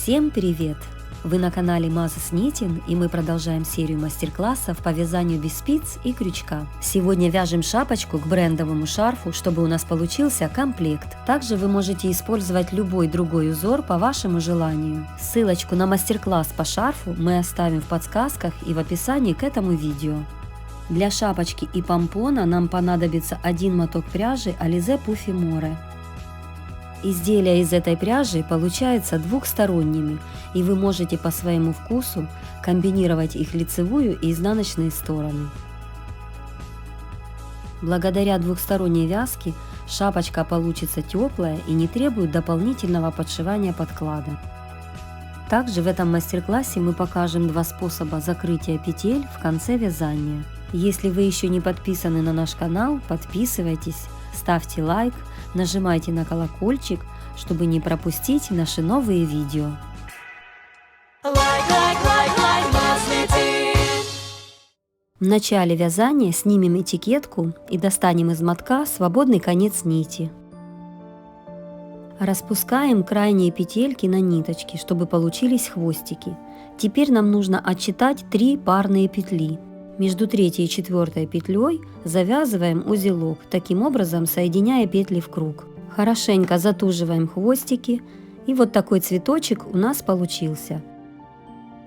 Всем привет! Вы на канале Mazes Knitting, и мы продолжаем серию мастер-классов по вязанию без спиц и крючка. Сегодня вяжем шапочку к брендовому шарфу, чтобы у нас получился комплект. Также вы можете использовать любой другой узор по вашему желанию. Ссылочку на мастер-класс по шарфу мы оставим в подсказках и в описании к этому видео. Для шапочки и помпона нам понадобится один моток пряжи Alize Puffy More. Изделия из этой пряжи получаются двухсторонними, и вы можете по своему вкусу комбинировать их лицевую и изнаночные стороны. Благодаря двухсторонней вязке шапочка получится теплая и не требует дополнительного подшивания подклада. Также в этом мастер-классе мы покажем два способа закрытия петель в конце вязания. Если вы еще не подписаны на наш канал, подписывайтесь, ставьте лайк, нажимайте на колокольчик, чтобы не пропустить наши новые видео. В начале вязания снимем этикетку и достанем из мотка свободный конец нити. Распускаем крайние петельки на ниточке, чтобы получились хвостики. Теперь нам нужно отсчитать 3 парные петли. Между 3 и 4 петлей завязываем узелок, таким образом соединяя петли в круг. Хорошенько затуживаем хвостики, и вот такой цветочек у нас получился.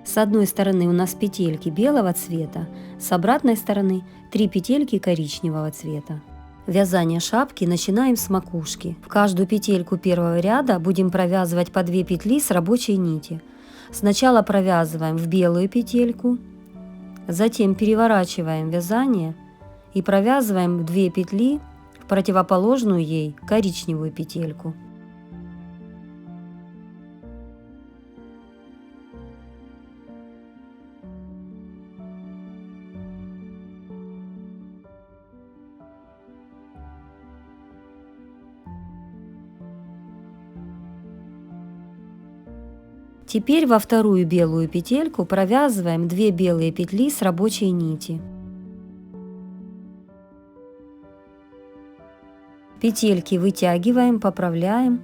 С одной стороны у нас петельки белого цвета, с обратной стороны 3 петельки коричневого цвета. Вязание шапки начинаем с макушки. В каждую петельку первого ряда будем провязывать по 2 петли с рабочей нити. Сначала провязываем в белую петельку, затем переворачиваем вязание и провязываем 2 петли в противоположную ей коричневую петельку. Теперь во вторую белую петельку провязываем 2 белые петли с рабочей нити. Петельки вытягиваем, поправляем,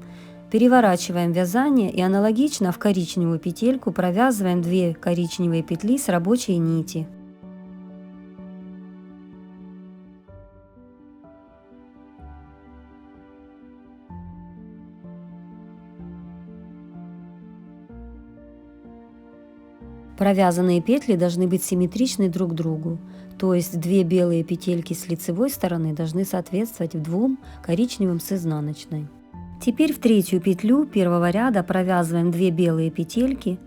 переворачиваем вязание и аналогично в коричневую петельку провязываем 2 коричневые петли с рабочей нити. Провязанные петли должны быть симметричны друг другу, то есть 2 белые петельки с лицевой стороны должны соответствовать 2 коричневым с изнаночной. Теперь в третью петлю первого ряда провязываем 2 белые петельки,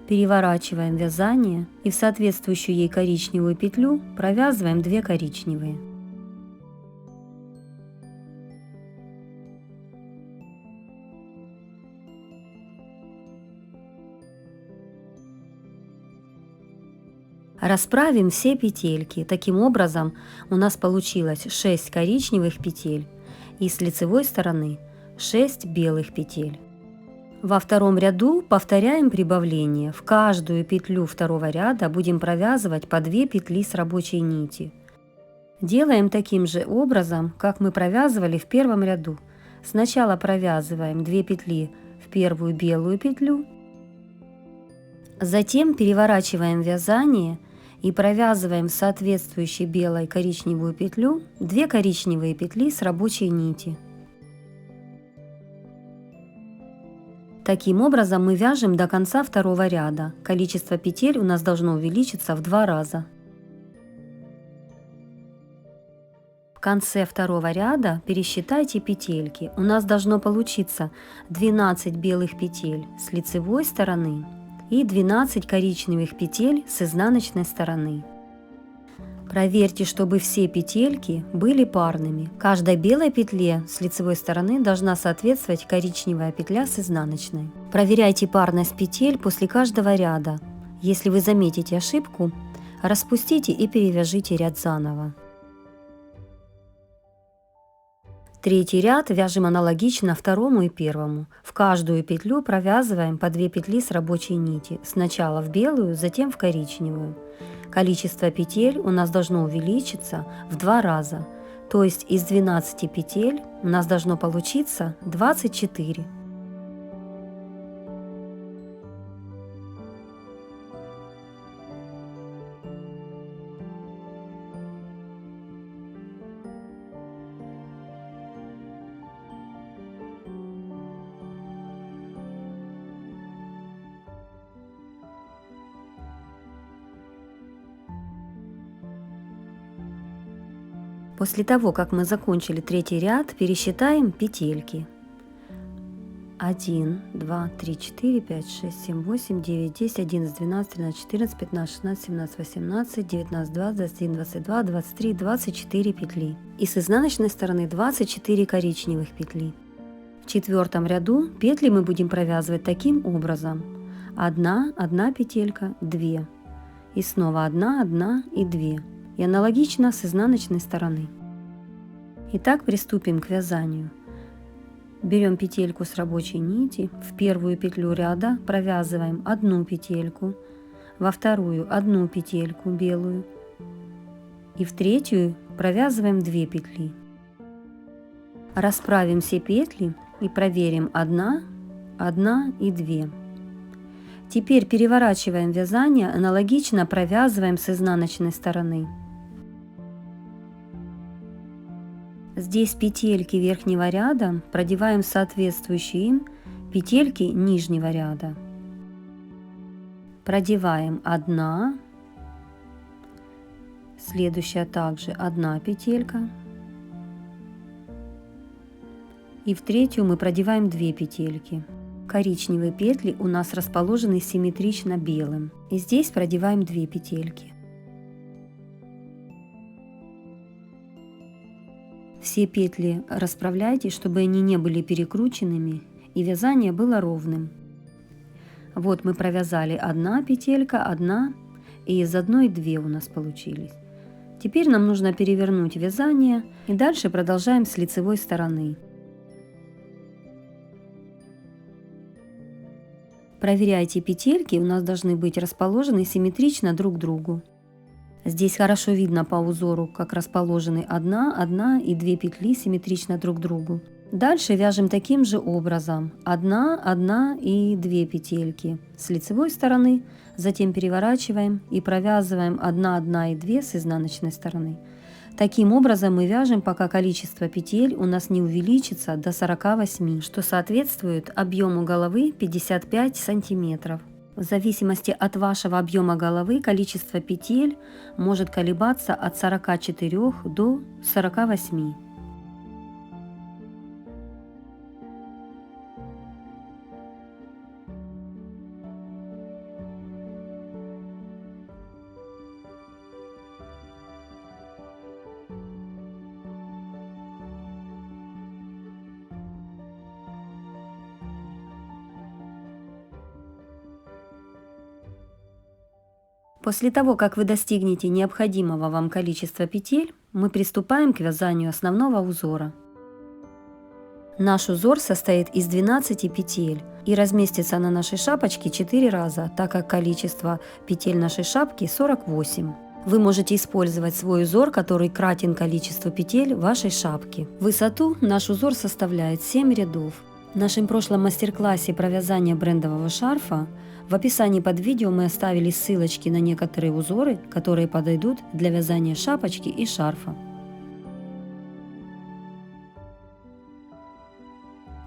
переворачиваем вязание и в соответствующую ей коричневую петлю провязываем 2 коричневые. Расправим все петельки. Таким образом у нас получилось 6 коричневых петель и с лицевой стороны 6 белых петель. Во втором ряду повторяем прибавление. В каждую петлю второго ряда будем провязывать по 2 петли с рабочей нити. Делаем таким же образом, как мы провязывали в первом ряду. Сначала провязываем 2 петли в первую белую петлю, затем переворачиваем вязание и провязываем в соответствующей белой коричневую петлю 2 коричневые петли с рабочей нити. Таким образом мы вяжем до конца второго ряда. Количество петель у нас должно увеличиться в 2 раза. В конце второго ряда пересчитайте петельки. У нас должно получиться 12 белых петель с лицевой стороны и 12 коричневых петель с изнаночной стороны. Проверьте, чтобы все петельки были парными. Каждой белой петле с лицевой стороны должна соответствовать коричневая петля с изнаночной. Проверяйте парность петель после каждого ряда. Если вы заметите ошибку, распустите и перевяжите ряд заново. Третий ряд вяжем аналогично второму и первому. В каждую петлю провязываем по 2 петли с рабочей нити. Сначала в белую, затем в коричневую. Количество петель у нас должно увеличиться в 2 раза. То есть из 12 петель у нас должно получиться 24. После того, как мы закончили третий ряд, пересчитаем петельки. 1, 2, 3, 4, 5, 6, 7, 8, 9, 10, 11, 12, 13, 14, 15, 16, 17, 18, 19, 20, 21, 22, 23, 24 петли. И с изнаночной стороны 24 коричневых петли. В четвертом ряду петли мы будем провязывать таким образом. 1 петелька, 2. И снова 1 и 2. И аналогично с изнаночной стороны. Итак, приступим к вязанию. Берем петельку с рабочей нити, в первую петлю ряда провязываем 1 петельку, во вторую 1 петельку белую и в третью провязываем 2 петли. Расправим все петли и проверим 1 и 2. Теперь переворачиваем вязание, аналогично провязываем с изнаночной стороны. Здесь петельки верхнего ряда продеваем соответствующие им петельки нижнего ряда. Продеваем 1, следующая также 1 петелька, и в третью мы продеваем 2 петельки. Коричневые петли у нас расположены симметрично белым, и здесь продеваем 2 петельки. Все петли расправляйте, чтобы они не были перекрученными и вязание было ровным. Вот мы провязали 1 петелька, 1, и из одной 2 у нас получились. Теперь нам нужно перевернуть вязание и дальше продолжаем с лицевой стороны. Проверяйте петельки, у нас должны быть расположены симметрично друг к другу. Здесь хорошо видно по узору, как расположены 1 и 2 петли симметрично друг к другу. Дальше вяжем таким же образом 1 и 2 петельки с лицевой стороны, затем переворачиваем и провязываем 1 и 2 с изнаночной стороны. Таким образом мы вяжем, пока количество петель у нас не увеличится до 48, что соответствует объему головы 55 сантиметров. В зависимости от вашего объема головы количество петель может колебаться от 44 до 48. После того, как вы достигнете необходимого вам количества петель, мы приступаем к вязанию основного узора. Наш узор состоит из 12 петель и разместится на нашей шапочке 4 раза, так как количество петель нашей шапки 48. Вы можете использовать свой узор, который кратен количеству петель вашей шапки. В высоту наш узор составляет 7 рядов. В нашем прошлом мастер-классе про вязание брендового шарфа в описании под видео мы оставили ссылочки на некоторые узоры, которые подойдут для вязания шапочки и шарфа.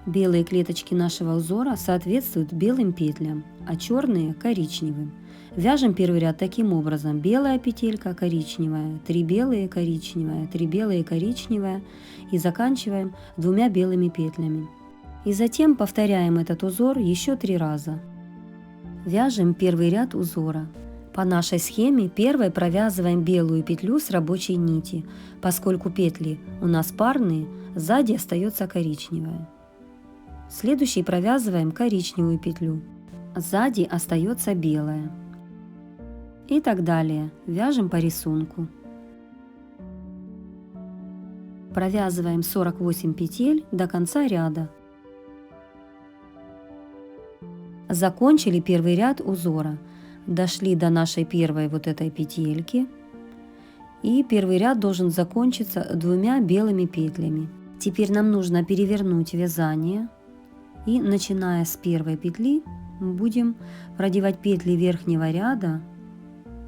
Белые клеточки нашего узора соответствуют белым петлям, а черные – коричневым. Вяжем первый ряд таким образом: белая петелька, коричневая, 3 белые, коричневая, 3 белые, коричневая, и заканчиваем 2 белыми петлями. И затем повторяем этот узор еще 3 раза. Вяжем первый ряд узора. По нашей схеме первой провязываем белую петлю с рабочей нити. Поскольку петли у нас парные, сзади остается коричневая. Следующий провязываем коричневую петлю. Сзади остается белая. И так далее. Вяжем по рисунку. Провязываем 48 петель до конца ряда. Закончили первый ряд узора, дошли до нашей первой вот этой петельки, и первый ряд должен закончиться 2 белыми петлями. Теперь нам нужно перевернуть вязание, и начиная с первой петли будем продевать петли верхнего ряда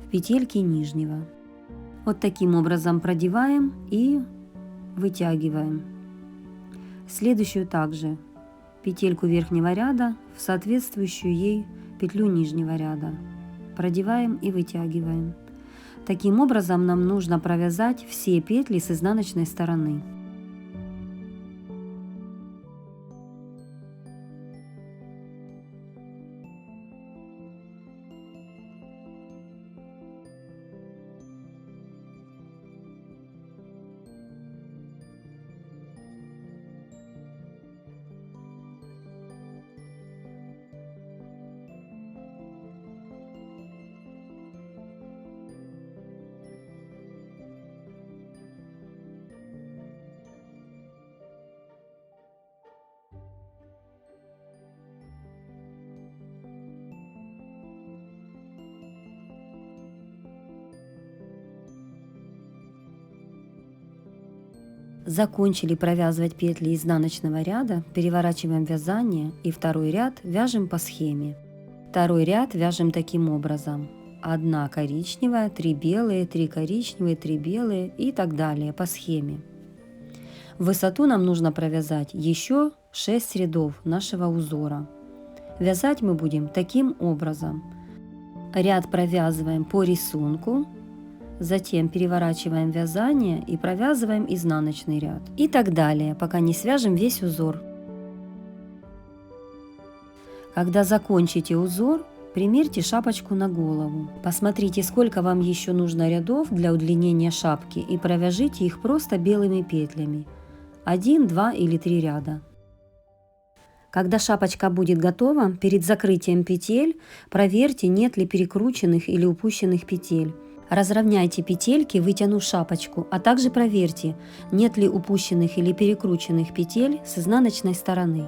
в петельки нижнего. Вот таким образом продеваем и вытягиваем. Следующую также петельку верхнего ряда в соответствующую ей петлю нижнего ряда. Продеваем и вытягиваем. Таким образом нам нужно провязать все петли с изнаночной стороны. Закончили провязывать петли изнаночного ряда, переворачиваем вязание и второй ряд вяжем по схеме. Второй ряд вяжем таким образом: 1 коричневая, 3 белые, 3 коричневые, 3 белые и так далее по схеме. В высоту нам нужно провязать еще 6 рядов нашего узора. Вязать мы будем таким образом: ряд провязываем по рисунку, затем переворачиваем вязание и провязываем изнаночный ряд. И так далее, пока не свяжем весь узор. Когда закончите узор, примерьте шапочку на голову. Посмотрите, сколько вам еще нужно рядов для удлинения шапки, и провяжите их просто белыми петлями. 1, 2 или 3 ряда. Когда шапочка будет готова, перед закрытием петель проверьте, нет ли перекрученных или упущенных петель. Разровняйте петельки, вытянув шапочку, а также проверьте, нет ли упущенных или перекрученных петель с изнаночной стороны.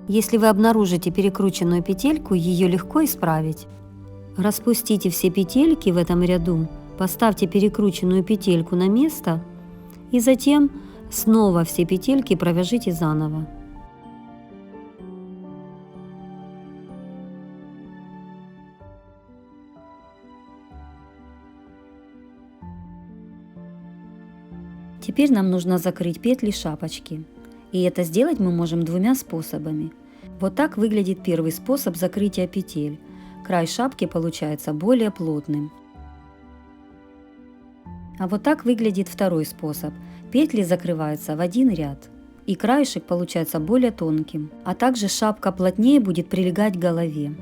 Если вы обнаружите перекрученную петельку, ее легко исправить. Распустите все петельки в этом ряду, поставьте перекрученную петельку на место и затем снова все петельки провяжите заново. Теперь нам нужно закрыть петли шапочки. И это сделать мы можем двумя способами. Вот так выглядит первый способ закрытия петель. Край шапки получается более плотным. А вот так выглядит второй способ. Петли закрываются в один ряд. И краешек получается более тонким. А также шапка плотнее будет прилегать к голове.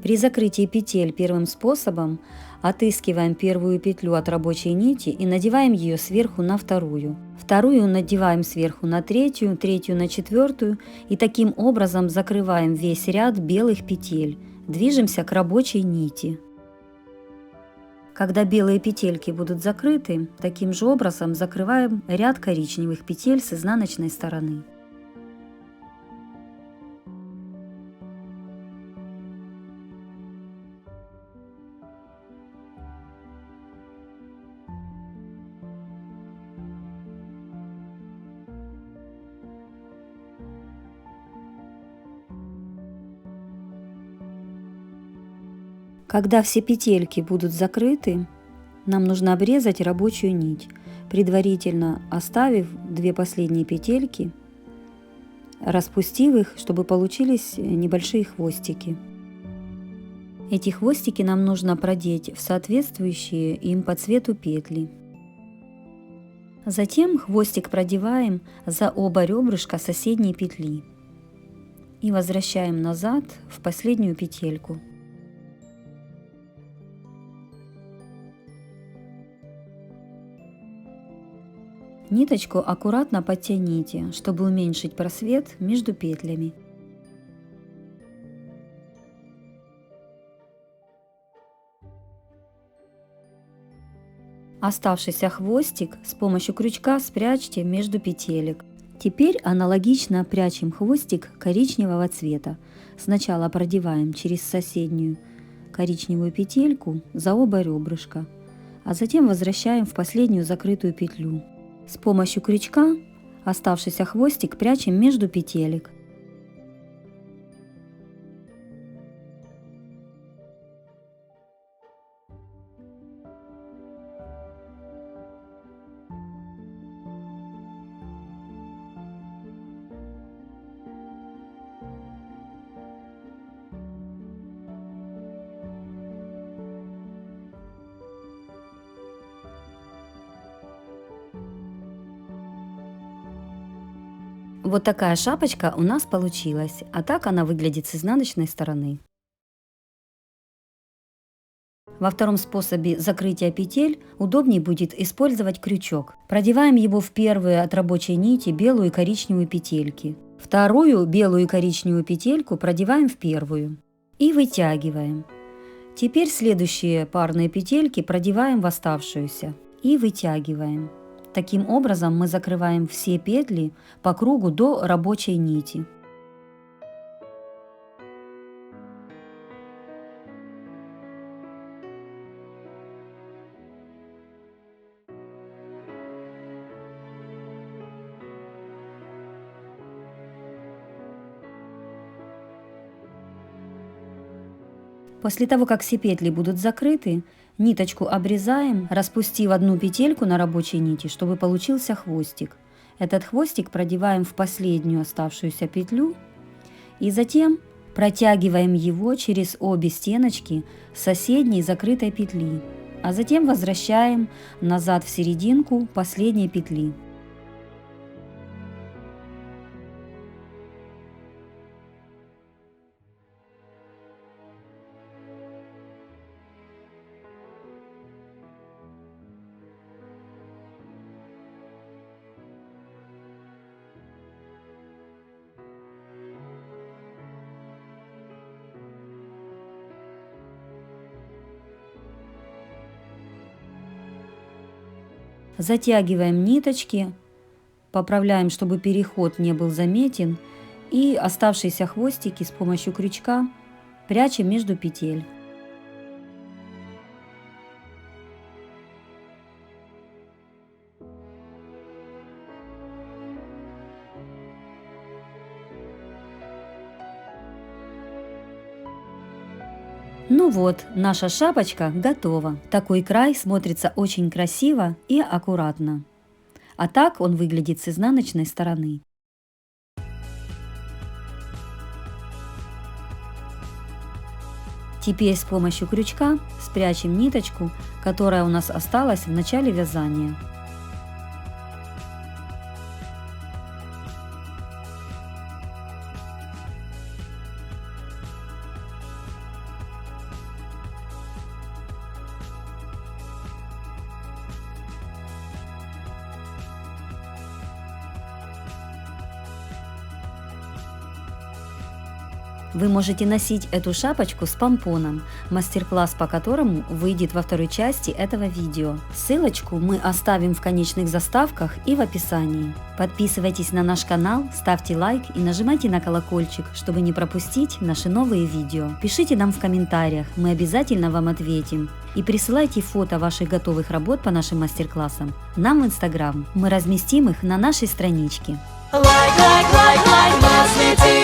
При закрытии петель первым способом отыскиваем первую петлю от рабочей нити и надеваем ее сверху на вторую. Вторую надеваем сверху на третью, третью на четвертую и таким образом закрываем весь ряд белых петель. Движемся к рабочей нити. Когда белые петельки будут закрыты, таким же образом закрываем ряд коричневых петель с изнаночной стороны. Когда все петельки будут закрыты, нам нужно обрезать рабочую нить, предварительно оставив 2 последние петельки, распустив их, чтобы получились небольшие хвостики. Эти хвостики нам нужно продеть в соответствующие им по цвету петли. Затем хвостик продеваем за оба ребрышка соседней петли и возвращаем назад в последнюю петельку. Ниточку аккуратно подтяните, чтобы уменьшить просвет между петлями. Оставшийся хвостик с помощью крючка спрячьте между петелек. Теперь аналогично прячем хвостик коричневого цвета. Сначала продеваем через соседнюю коричневую петельку за оба ребрышка, а затем возвращаем в последнюю закрытую петлю. С помощью крючка оставшийся хвостик прячем между петелек. Вот такая шапочка у нас получилась, а так она выглядит с изнаночной стороны. Во втором способе закрытия петель удобнее будет использовать крючок. Продеваем его в первые от рабочей нити белую и коричневую петельки. Вторую белую и коричневую петельку продеваем в первую и вытягиваем. Теперь следующие парные петельки продеваем в оставшуюся и вытягиваем. Таким образом мы закрываем все петли по кругу до рабочей нити. После того, как все петли будут закрыты, ниточку обрезаем, распустив одну петельку на рабочей нити, чтобы получился хвостик. Этот хвостик продеваем в последнюю оставшуюся петлю и затем протягиваем его через обе стеночки соседней закрытой петли, а затем возвращаем назад в серединку последней петли. Затягиваем ниточки, поправляем, чтобы переход не был заметен, и оставшиеся хвостики с помощью крючка прячем между петель. Ну вот, наша шапочка готова. Такой край смотрится очень красиво и аккуратно. А так он выглядит с изнаночной стороны. Теперь с помощью крючка спрячем ниточку, которая у нас осталась в начале вязания. Вы можете носить эту шапочку с помпоном, мастер-класс по которому выйдет во второй части этого видео. Ссылочку мы оставим в конечных заставках и в описании. Подписывайтесь на наш канал, ставьте лайк и нажимайте на колокольчик, чтобы не пропустить наши новые видео. Пишите нам в комментариях, мы обязательно вам ответим. И присылайте фото ваших готовых работ по нашим мастер-классам нам в Instagram. Мы разместим их на нашей страничке. Like, Masmity.